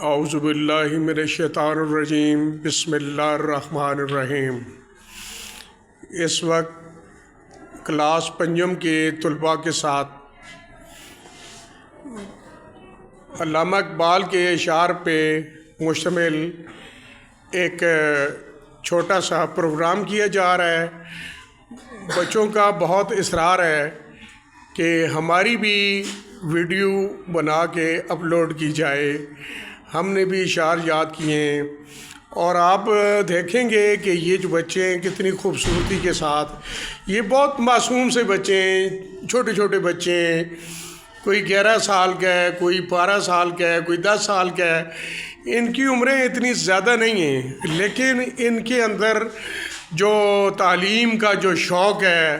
اعوذ باللہ من الشیطان الرجیم بسم اللہ الرحمن الرحیم۔ اس وقت کلاس پنجم کے طلباء کے ساتھ علامہ اقبال کے اشعار پہ مشتمل ایک چھوٹا سا پروگرام کیا جا رہا ہے۔ بچوں کا بہت اصرار ہے کہ ہماری بھی ویڈیو بنا کے اپلوڈ کی جائے۔ ہم نے بھی اشعار یاد کیے ہیں اور آپ دیکھیں گے کہ یہ جو بچے ہیں کتنی خوبصورتی کے ساتھ، یہ بہت معصوم سے بچے ہیں، چھوٹے چھوٹے بچے ہیں، کوئی 11 سال کا ہے، کوئی 12 سال کا ہے، کوئی 10 سال کا ہے۔ ان کی عمریں اتنی زیادہ نہیں ہیں، لیکن ان کے اندر جو تعلیم کا جو شوق ہے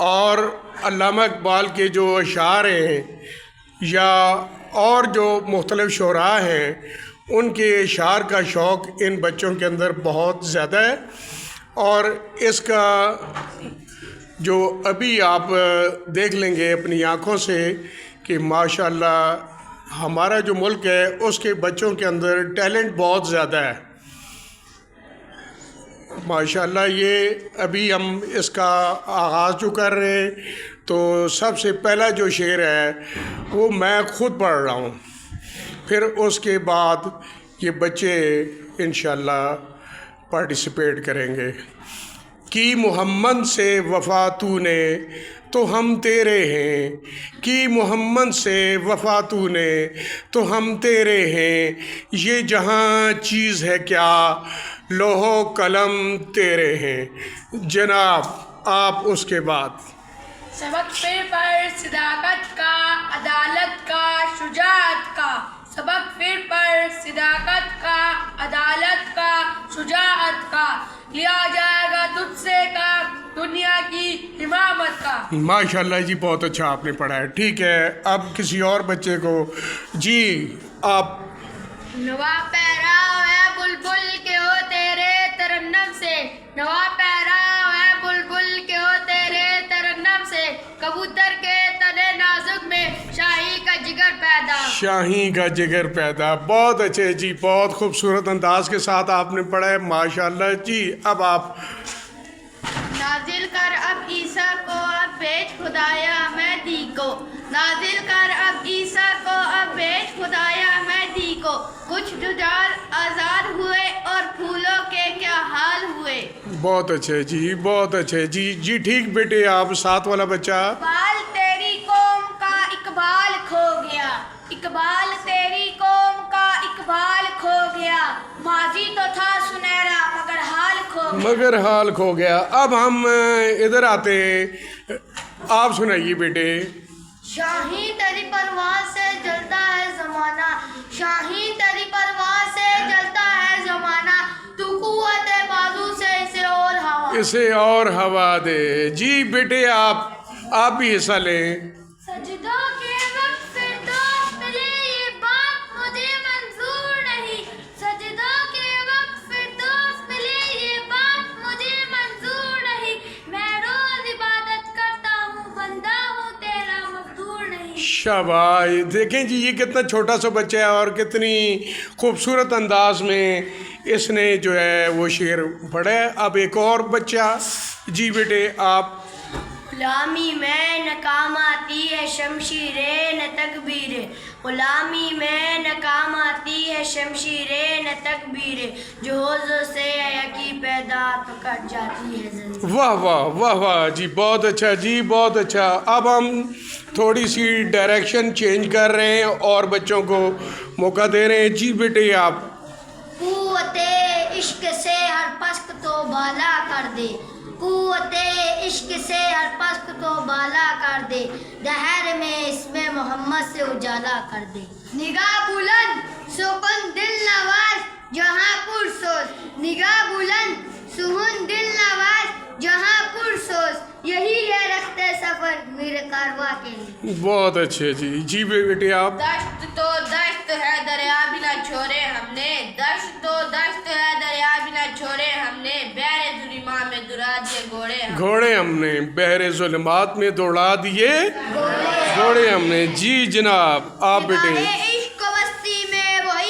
اور علامہ اقبال کے جو اشعار ہیں یا اور جو مختلف شعراء ہیں ان کے اشعار کا شوق ان بچوں کے اندر بہت زیادہ ہے۔ اور اس کا جو ابھی آپ دیکھ لیں گے اپنی آنکھوں سے کہ ماشاءاللہ ہمارا جو ملک ہے اس کے بچوں کے اندر ٹیلنٹ بہت زیادہ ہے ماشاءاللہ۔ یہ ابھی ہم اس کا آغاز جو کر رہے ہیں تو سب سے پہلا جو شعر ہے وہ میں خود پڑھ رہا ہوں، پھر اس کے بعد یہ بچے انشاءاللہ پارٹیسپیٹ کریں گے۔ کی محمد سے وفا تو نے تو ہم تیرے ہیں، کی محمد سے وفا تو نے تو ہم تیرے ہیں، یہ جہاں چیز ہے کیا لوح و قلم تیرے ہیں۔ جناب آپ اس کے بعد سبق پھر پر صداقت کا، عدالت کا، شجاعت کا، سبق پھر پر صداقت کا، عدالت کا، شجاعت کا، لیا جائے گا تجھ سے کا دنیا کی امامت کا۔ ماشاءاللہ جی بہت اچھا آپ نے پڑھا ہے۔ ٹھیک ہے، اب کسی اور بچے کو جی آپ نوا پیرا ہے بلبل کے ہو تیرے ترنم سے، نوا پیرا ہے بلبل کے ہو تیرے ترنم سے، کبوتر کے تنے نازک میں شاہی کا جگر پیدا، شاہی کا جگر پیدا۔ بہت اچھے جی، بہت خوبصورت انداز کے ساتھ آپ نے پڑھا ہے ماشاءاللہ جی۔ اب آپ نازل کر اب عیسیٰ کو اب بھیج خدایا مہدی کو، نازل کر اب عیسیٰ کو اب بھیج خدایا مہدی کو، کچھ ججال آزاد ہوئے اور پھولوں کے کیا حال ہوئے۔ بہت اچھے جی، بہت اچھے جی جی ٹھیک بیٹے آپ ساتھ والا بچہ۔ اقبال تیری قوم کا اقبال کھو گیا، اقبال تیری قوم کا اقبال کھو گیا، ماضی تو تھا سنہرا مگر حال کھو گیا، مگر حال کھو گیا۔ اب ہم ادھر آتے ہیں، آپ سنائیے بیٹے۔ شاہین تیری پرواز سے جلتا ہے زمانہ، شاہین تیری پرواز سے جلتا ہے زمانہ، تو قوت بازو سے اسے اور ہوا دے۔ جی بیٹے آپ بھی حصہ لیں۔ سجدوں کے وقت فردوس ملے یہ بات مجھے منظور نہیں، سجدوں کے وقت فردوس ملے یہ بات مجھے منظور نہیں، میں روز عبادت کرتا ہوں بندہ ہوں تیرا مقدور نہیں۔ شاباش، دیکھیں جی یہ کتنا چھوٹا سا بچہ ہے اور کتنی خوبصورت انداز میں اس نے جو ہے وہ شعر پڑھا ہے۔ اب ایک اور بچہ جی بیٹے آپ۔ غلامی میں ناکام آتی ہے شمشیر نہ تکبیر، غلامی میں ناکام آتی ہے شمشیر نہ تکبیر، جو حوضوں سے یکی پیدا تو کٹ جاتی ہے زنجیر۔ واہ واہ واہ واہ جی بہت اچھا جی بہت اچھا۔ اب ہم تھوڑی سی ڈائریکشن چینج کر رہے ہیں اور بچوں کو موقع دے رہے ہیں۔ جی بیٹے آپ۔ قوت عشق سے ہر پسک تو بالا کر دے، قوت عشق سے ہر پسک تو بالا کر دے، دہر میں اسم محمد سے اجالا کر دے۔ نگاہ بلند سکون دل نواز جہاں پرسوز، نگاہ بلند سکون دل نواز جہاں پرسوز، یہی ہے رخت سفر میرے کارواں کے لیے۔ بہت اچھے جی جی بیٹے آپ۔ دشت تو دشت ہے دریا بھی نہ چھوڑے ہم نے، دشت تو دشت ہے دریا بھی نہ چھوڑے ہم نے، بحر ظلمات میں دوڑا دیے گھوڑے ہم نے بحر ظلمات میں دوڑا دیے گھوڑے ہم نے۔ جی جناب آپ بیٹے۔ عشق و مستی میں وہی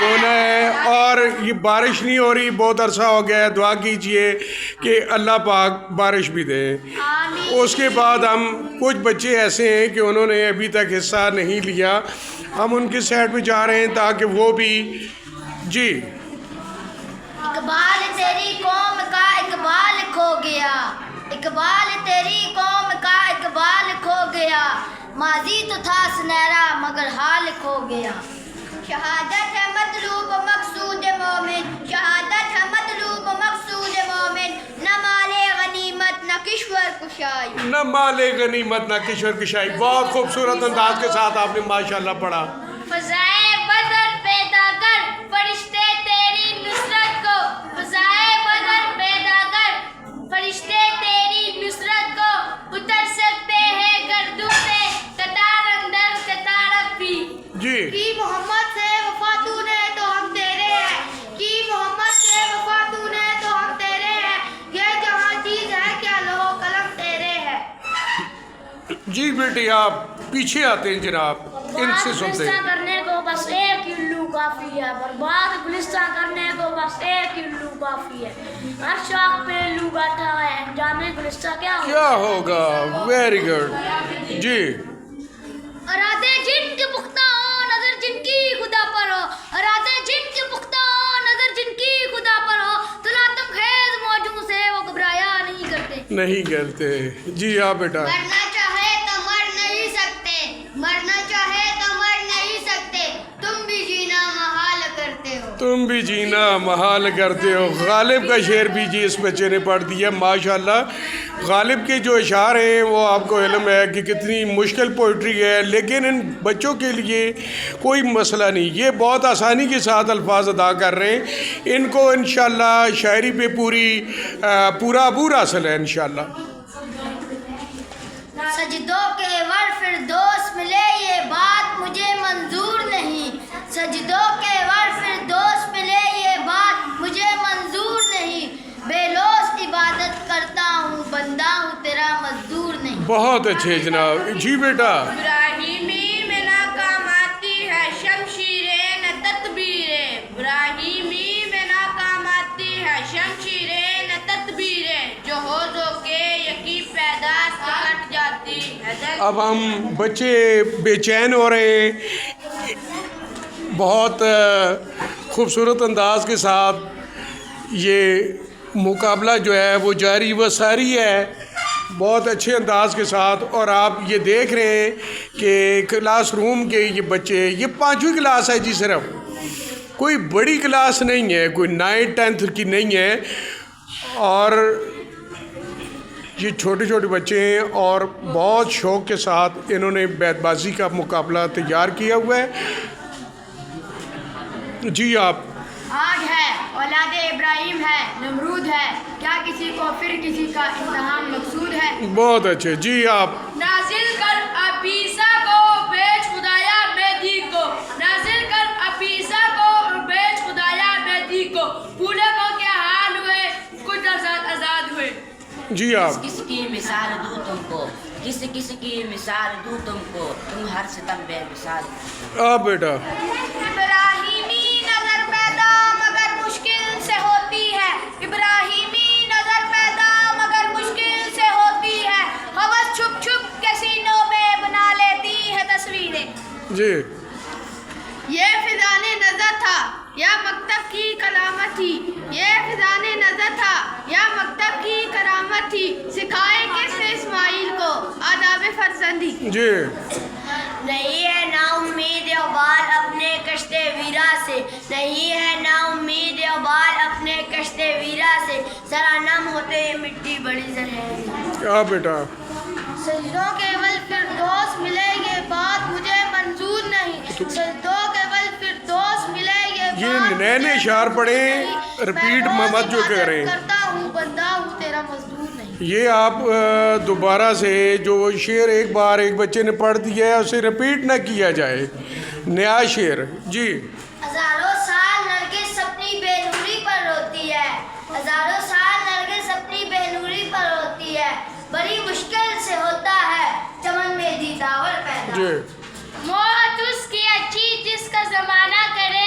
بونا ہے اور یہ بارش نہیں ہو رہی، بہت عرصہ ہو گیا ہے، دعا کیجئے کہ اللہ پاک بارش بھی دے۔ اس کے بعد ہم کچھ بچے ایسے ہیں کہ انہوں نے ابھی تک حصہ نہیں لیا، ہم ان کی سائڈ پہ جا رہے ہیں تاکہ وہ بھی جی اقبال تیری قوم کا اقبال کھو گیا، اقبال تیری قوم کا اقبال کھو گیا، ماضی تو تھا سنہرا مگر حال کھو گیا۔ شہادت ہے مطلوب مقصود مومن، شہادت ہے مطلوب مقصود مومن، نہ مال غنیمت نہ کشور کشائی، نہ مال غنیمت نہ کشور کشائی۔ بہت خوبصورت انداز کے ساتھ آپ نے ماشاءاللہ پڑھا۔ فضائے بدر پیدا کر فرشتے تیری نصرت کو، فضائے بدر پیدا کر فرشتے تیری نصرت کو، اتر سکتے ہیں گردوں سے قطار اندر قطار بھی۔ جی کی محمد سے وفا تو نے تو ہم تیرے ہیں، کی محمد سے وفا تو نے تو ہم تیرے ہیں، یہ جہاں چیز ہے کیا لو قلم تیرے ہے۔ جی بیٹی آپ پیچھے آتے ہیں جناب، ان سے سنتے ہیں۔ گلستان کرنے کو بس ایک الو کافی ہے، برباد گلستان کرنے کو بس ایک الو کافی ہے، ہر شاخ پہ الو بیٹھا ہے، انجام گلستان کیا ہوگا؟ ویری گڈ جی۔ ارادے جن کے پختہ ہو نظر جن کی خدا پر ہو، ارادے جن کے پختہ ہو نظر جن کی خدا پر ہو، تلاتم خیز موجوں سے وہ گھبرایا نہیں کرتے۔ نہیں کرتے جی آپ بیٹا۔ مرنا چاہے تو مر نہیں سکتے، مرنا چاہے تو مر نہیں سکتے، تم بھی جینا محال کرتے ہو، تم بھی جینا محال کرتے ہو۔ غالب کا شعر بھی جی اس بچے نے پڑھ دیا ماشاءاللہ۔ غالب کے جو اشعار ہیں وہ آپ کو علم ہے کہ کتنی مشکل پوئٹری ہے، لیکن ان بچوں کے لیے کوئی مسئلہ نہیں، یہ بہت آسانی کے ساتھ الفاظ ادا کر رہے ہیں۔ ان کو انشاءاللہ شاعری پہ پورا عبور حاصل ہے انشاءاللہ۔ سجدوں کے ور فردوس ملے یہ بات مجھے منظور نہیں، سجدوں کے ور فردوس ملے یہ بات مجھے منظور نہیں، بے لوث عبادت کرتا ہوں بندہ ہوں تیرا مزدور نہیں۔ بہت اچھے جناب جی بیٹا۔ ابراہیمی میں ناکام آتی ہے شمشیریں نہ تدبیریں، ابراہیمی میں ناکام آتی ہے شمشیریں نہ تدبیریں، جو حوضوں کے یقین پیداش سے کٹ جاتی ہے۔ اب ہم بچے بے چین ہو رہے ہیں، بہت خوبصورت انداز کے ساتھ یہ مقابلہ جو ہے وہ جاری و ساری ہے، بہت اچھے انداز کے ساتھ۔ اور آپ یہ دیکھ رہے ہیں کہ کلاس روم کے یہ بچے، یہ 5ویں کلاس ہے جی، صرف کوئی بڑی کلاس نہیں ہے، کوئی 9th 10th کی نہیں ہے، اور یہ چھوٹے چھوٹے بچے ہیں اور بہت شوق کے ساتھ انہوں نے بیت بازی کا مقابلہ تیار کیا ہوا ہے۔ جی آپ۔ آج ہے اولاد ابراہیم ہے نمرود ہے، کیا کسی کو پھر کسی کا امتحان مقصود ہے؟ بہت اچھے جی آپ۔ نازل کر ابیسا کو بیچ خدایا بیدی کو، نازل کر ابیسا کو بیچ خدایا بیدی کو، پھولے کو کیا حال ہوئے کچھ آزاد ہوئے۔ جی آپ۔ کس کی مثال دوں تم کو، کس کی مثال دوں تم کو، تم ہر ستم بے مثال۔ آپ بیٹا۔ ابراہیمی نظر پیدا مگر مشکل سے ہوتی ہے، ابراہیمی نظر پیدا مگر مشکل سے ہوتی ہے، ہوس چھپ چھپ کے سینوں میں بنا لیتی ہے تصویریں۔ جی۔ یہ فضان نظر تھا یا مکتب کی کلامت تھی، یہ فضان نظر تھا یا مکتب کی کرامت تھی، سکھائے کس نے اسماعیل کو آداب فرزندی۔ جی۔ نہیں ہے نا امید ابال اپنے کشتے ویرا سے، نہیں ہے نا امید ابال اپنے کشتے ویرا سے، ذرا نم ہوتے یہ مٹی بڑی زرہری۔ کیا بیٹا؟ سجدوں کے ول فردوس ملے یہ بات مجھے منظور نہیں، سجدوں کے ول فردوس ملے یہ بات یہ نئے نئے اشعار پڑھیں، رپیٹ مت جو کریں۔ کرتا ہوں بندہ ہوں تیرا مزدور نہیں۔ یہ آپ دوبارہ سے جو شعر ایک بار ایک بچے نے پڑھ دیا ہے اسے رپیٹ نہ کیا جائے، نیا شعر۔ جی۔ ہزاروں سال نرگس اپنی بے نوری پر روتی ہے، ہزاروں سال نرگس اپنی بے نوری پر روتی ہے، بڑی مشکل سے ہوتا ہے چمن میں دیداور پیدا۔ جی۔ موت اس کی اچھی جس کا زمانہ کرے